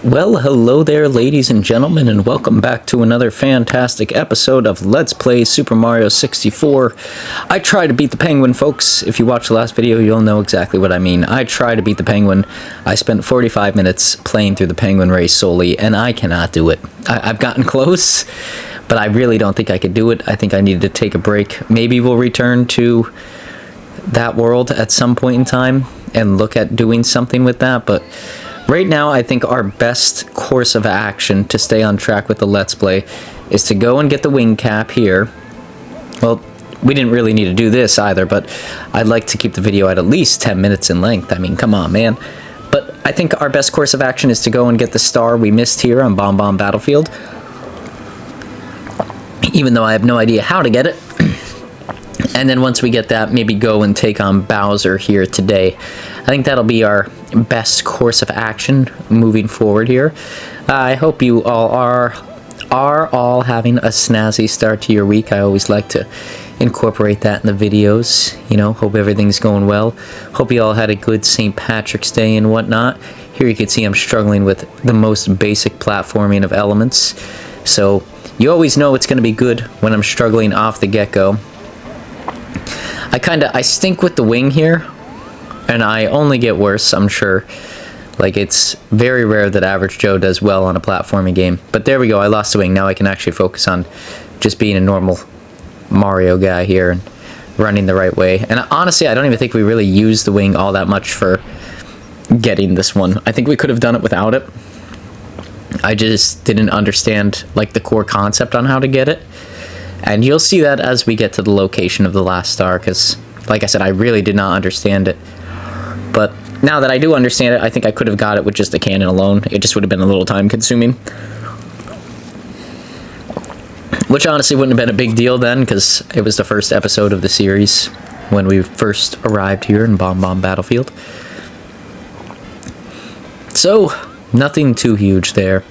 Well, hello there, ladies and gentlemen, and welcome back to another fantastic episode of Let's Play Super Mario 64. I try to beat the penguin, folks. If you watched the last video, you'll know exactly what I mean. I try to beat the penguin. I spent 45 minutes playing through the penguin race solely, and I cannot do it. I've gotten close, but I really don't think I could do it. I think I needed to take a break. Maybe we'll return to that world at some point in time and look at doing something with that, but right now, I think our best course of action to stay on track with the Let's Play is to go and get the wing cap here. Well, we didn't really need to do this either, but I'd like to keep the video at least 10 minutes in length. I mean, come on, man. But I think our best course of action is to go and get the star we missed here on Bomb Bomb Battlefield. Even though I have no idea how to get it. And then once we get that, maybe go and take on Bowser here today. I think that'll be our best course of action moving forward here. I hope you all are all having a snazzy start to your week. I always like to incorporate that in the videos. You know, hope everything's going well. Hope you all had a good St. Patrick's Day and whatnot. Here you can see I'm struggling with the most basic platforming of elements. So you always know it's going to be good when I'm struggling off the get-go. I stink with the wing here, and I only get worse, I'm sure. Like, it's very rare that Average Joe does well on a platforming game. But there we go, I lost the wing. Now I can actually focus on just being a normal Mario guy here and running the right way. And honestly, I don't even think we really used the wing all that much for getting this one. I think we could have done it without it. I just didn't understand, like, the core concept on how to get it. And you'll see that as we get to the location of the last star, because, like I said, I really did not understand it. But now that I do understand it, I think I could have got it with just the cannon alone. It just would have been a little time-consuming. Which honestly wouldn't have been a big deal then, because it was the first episode of the series when we first arrived here in Bomb Bomb Battlefield. So, nothing too huge there.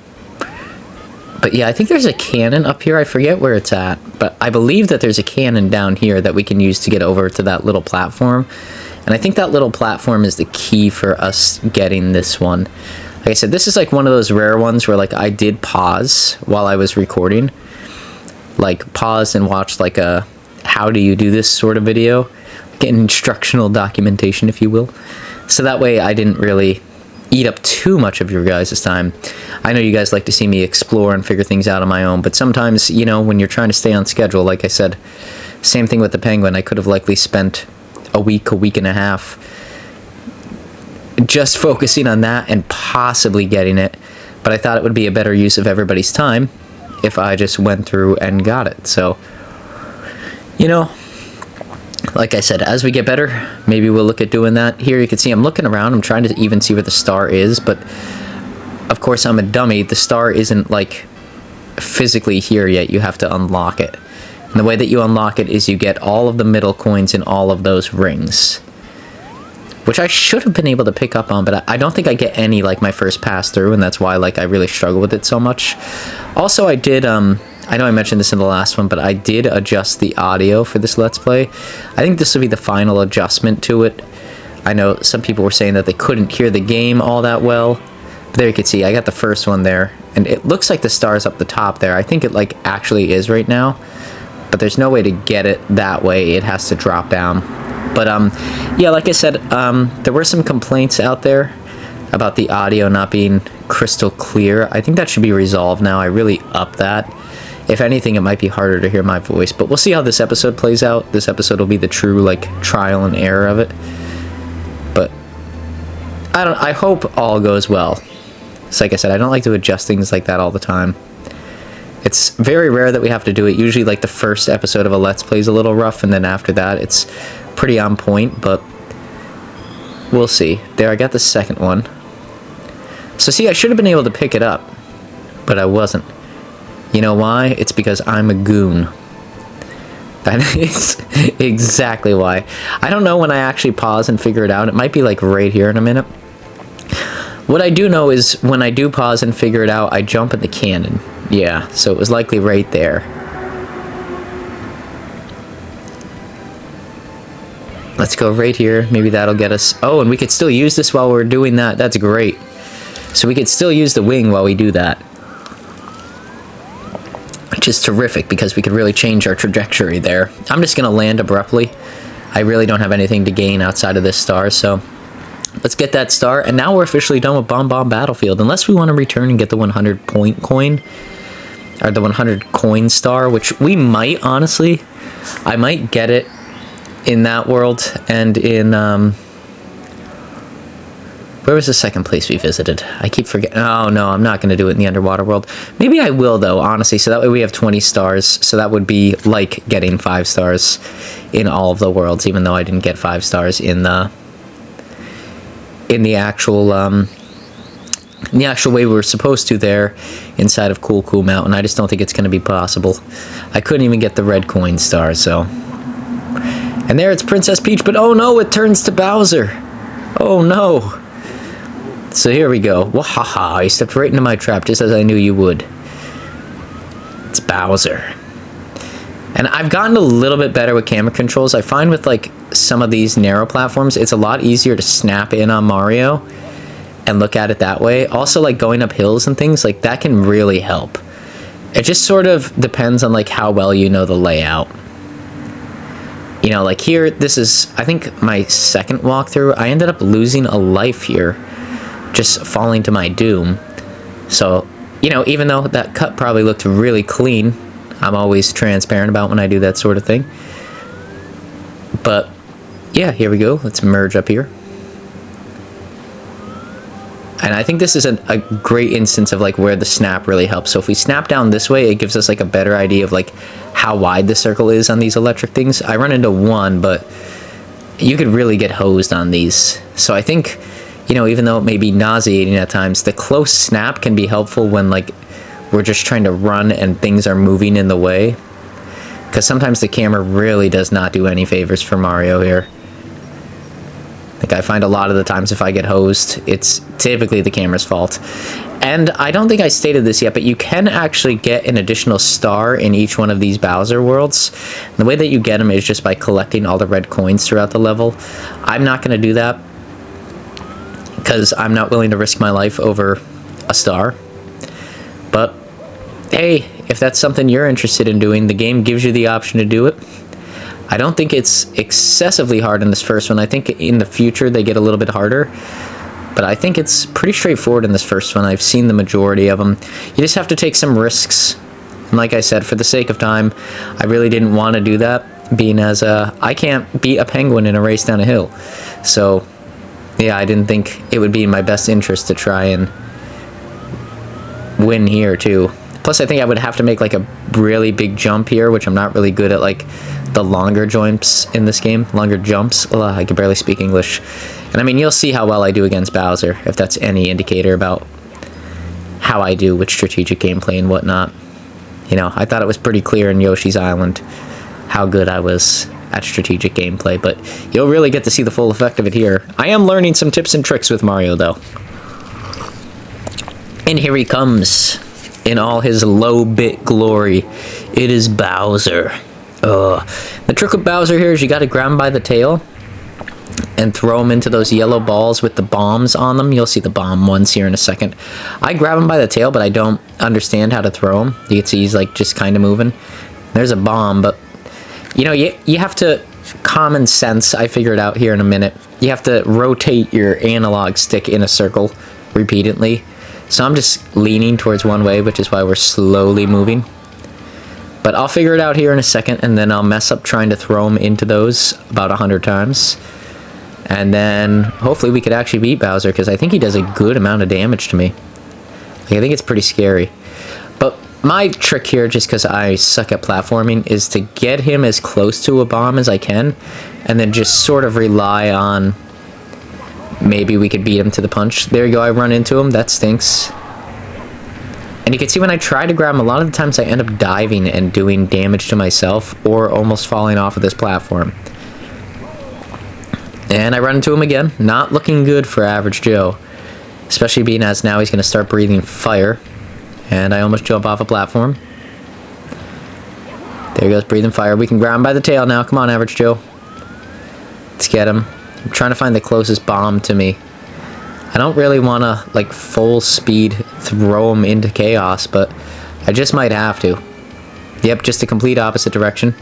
But yeah, I think there's a cannon up here. I forget where it's at. But I believe that there's a cannon down here that we can use to get over to that little platform. And I think that little platform is the key for us getting this one. Like I said, this is like one of those rare ones where like I did pause while I was recording. Like pause and watch like a how do you do this sort of video. Get an instructional documentation, if you will. So that way I didn't really eat up too much of your guys' time. I know you guys like to see me explore and figure things out on my own, but sometimes, you know, when you're trying to stay on schedule, like I said, same thing with the penguin. I could have likely spent a week and a half just focusing on that and possibly getting it, but I thought it would be a better use of everybody's time if I just went through and got it. So, you know, like I said, as we get better, maybe we'll look at doing that. Here you can see I'm looking around. I'm trying to even see where the star is, but of course I'm a dummy. The star isn't like physically here yet. You have to unlock it. And the way that you unlock it is you get all of the middle coins in all of those rings, which I should have been able to pick up on, but I don't think I get any like my first pass through, and that's why like I really struggle with it so much. Also, I did I know I mentioned this in the last one, but I did adjust the audio for this Let's Play. I think this will be the final adjustment to it. I know some people were saying that they couldn't hear the game all that well. But there you can see, I got the first one there. And it looks like the star's up the top there. I think it like actually is right now. But there's no way to get it that way. It has to drop down. But yeah, like I said, there were some complaints out there about the audio not being crystal clear. I think that should be resolved now. I really upped that. If anything, it might be harder to hear my voice, but we'll see how this episode plays out. This episode will be the true, like, trial and error of it. But I hope all goes well. So like I said, I don't like to adjust things like that all the time. It's very rare that we have to do it. Usually, like, the first episode of a Let's Play is a little rough, and then after that, it's pretty on point, but we'll see. There, I got the second one. So see, I should have been able to pick it up, but I wasn't. You know why? It's because I'm a goon. That is exactly why. I don't know when I actually pause and figure it out. It might be like right here in a minute. What I do know is when I do pause and figure it out, I jump in the cannon. Yeah, so it was likely right there. Let's go right here. Maybe that'll get us... Oh, and we could still use this while we're doing that. That's great. So we could still use the wing while we do that. Which is terrific, because we could really change our trajectory there. I'm just going to land abruptly. I really don't have anything to gain outside of this star, so let's get that star. And now we're officially done with Bomb Bomb Battlefield. Unless we want to return and get the 100 point coin, or the 100 coin star, which we might, honestly. I might get it in that world, and in, where was the second place we visited? I keep forgetting. Oh, no, I'm not going to do it in the underwater world. Maybe I will, though, honestly. So that way we have 20 stars. So that would be like getting 5 stars in all of the worlds, even though I didn't get 5 stars in the actual way we were supposed to there inside of Cool Cool Mountain. I just don't think it's going to be possible. I couldn't even get the red coin star, so. And there it's Princess Peach, but oh no, it turns to Bowser. Oh no. So here we go. Wahaha, you stepped right into my trap, just as I knew you would. It's Bowser. And I've gotten a little bit better with camera controls. I find with like some of these narrow platforms, it's a lot easier to snap in on Mario and look at it that way. Also, like going up hills and things, like that can really help. It just sort of depends on like how well you know the layout. You know, like here, this is, I think, my second walkthrough. I ended up losing a life here, just falling to my doom. So, you know, even though that cut probably looked really clean, I'm always transparent about when I do that sort of thing. But, yeah, here we go. Let's merge up here. And I think this is a great instance of like where the snap really helps. So if we snap down this way, it gives us like a better idea of like how wide the circle is on these electric things. I run into one, but you could really get hosed on these. So I think, you know, even though it may be nauseating at times, the close snap can be helpful when like we're just trying to run and things are moving in the way. Because sometimes the camera really does not do any favors for Mario here. Like I find a lot of the times if I get hosed, it's typically the camera's fault. And I don't think I stated this yet, but you can actually get an additional star in each one of these Bowser worlds. The way that you get them is just by collecting all the red coins throughout the level. I'm not going to do that because I'm not willing to risk my life over a star. But hey, if that's something you're interested in doing, the game gives you the option to do it. I don't think it's excessively hard in this first one. I think in the future they get a little bit harder. But I think it's pretty straightforward in this first one. I've seen the majority of them. You just have to take some risks. And like I said, for the sake of time, I really didn't want to do that, being as I can't beat a penguin in a race down a hill. So, yeah, I didn't think it would be in my best interest to try and win here, too. Plus, I think I would have to make like a really big jump here, which I'm not really good at, like the longer jumps in this game. Longer jumps. Ugh, I can barely speak English. And I mean, you'll see how well I do against Bowser, if that's any indicator about how I do with strategic gameplay and whatnot. You know, I thought it was pretty clear in Yoshi's Island how good I was at strategic gameplay, but you'll really get to see the full effect of it here. I am learning some tips and tricks with Mario, though. And here he comes, in all his low-bit glory. It is Bowser. The trick with Bowser here is you gotta grab him by the tail and throw him into those yellow balls with the bombs on them. You'll see the bomb ones here in a second. I grab him by the tail, but I don't understand how to throw him. You can see he's like just kind of moving. There's a bomb, but you know, you have to, common sense, I figure it out here in a minute. You have to rotate your analog stick in a circle repeatedly. So I'm just leaning towards one way, which is why we're slowly moving. But I'll figure it out here in a second, and then I'll mess up trying to throw them into those about 100 times. And then hopefully we could actually beat Bowser, because I think he does a good amount of damage to me. Like, I think it's pretty scary. But my trick here, just because I suck at platforming, is to get him as close to a bomb as I can, and then just sort of rely on maybe we could beat him to the punch. There you go, I run into him. That stinks. And you can see when I try to grab him, a lot of the times I end up diving and doing damage to myself or almost falling off of this platform. And I run into him again. Not looking good for Average Joe. Especially being as now he's going to start breathing fire. And I almost jump off a platform. There he goes, breathing fire. We can grab him by the tail now. Come on, Average Joe. Let's get him. I'm trying to find the closest bomb to me. I don't really want to, like, full speed throw him into chaos, but I just might have to. Yep, just the complete opposite direction.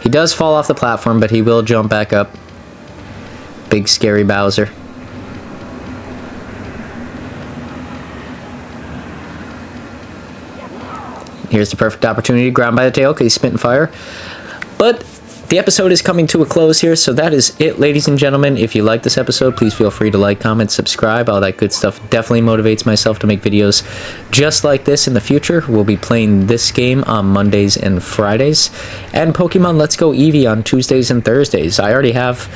He does fall off the platform, but he will jump back up. Big scary Bowser. Here's the perfect opportunity to grab him by the tail because he's spitting fire. But the episode is coming to a close here, so that is it, ladies and gentlemen. If you like this episode, please feel free to like, comment, subscribe. All that good stuff definitely motivates myself to make videos just like this in the future. We'll be playing this game on Mondays and Fridays, and Pokemon Let's Go Eevee on Tuesdays and Thursdays. I already have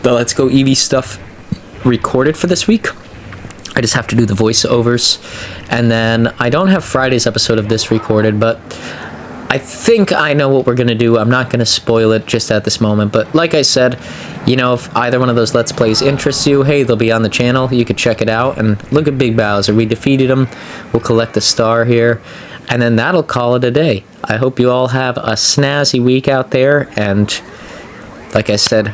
the Let's Go Eevee stuff recorded for this week. I just have to do the voiceovers, and then I don't have Friday's episode of this recorded, but I think I know what we're going to do. I'm not going to spoil it just at this moment, but like I said, you know, if either one of those Let's Plays interests you, hey, they'll be on the channel. You could check it out, and look at Big Bowser. We defeated him. We'll collect the star here, and then that'll call it a day. I hope you all have a snazzy week out there, and like I said,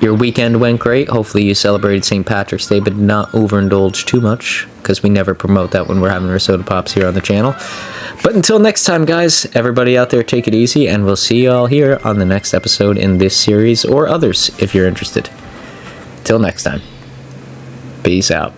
your weekend went great. Hopefully you celebrated St. Patrick's Day, but not overindulge too much, because we never promote that when we're having our soda pops here on the channel. But until next time, guys, everybody out there, take it easy, and we'll see you all here on the next episode in this series, or others if you're interested. Till next time, peace out.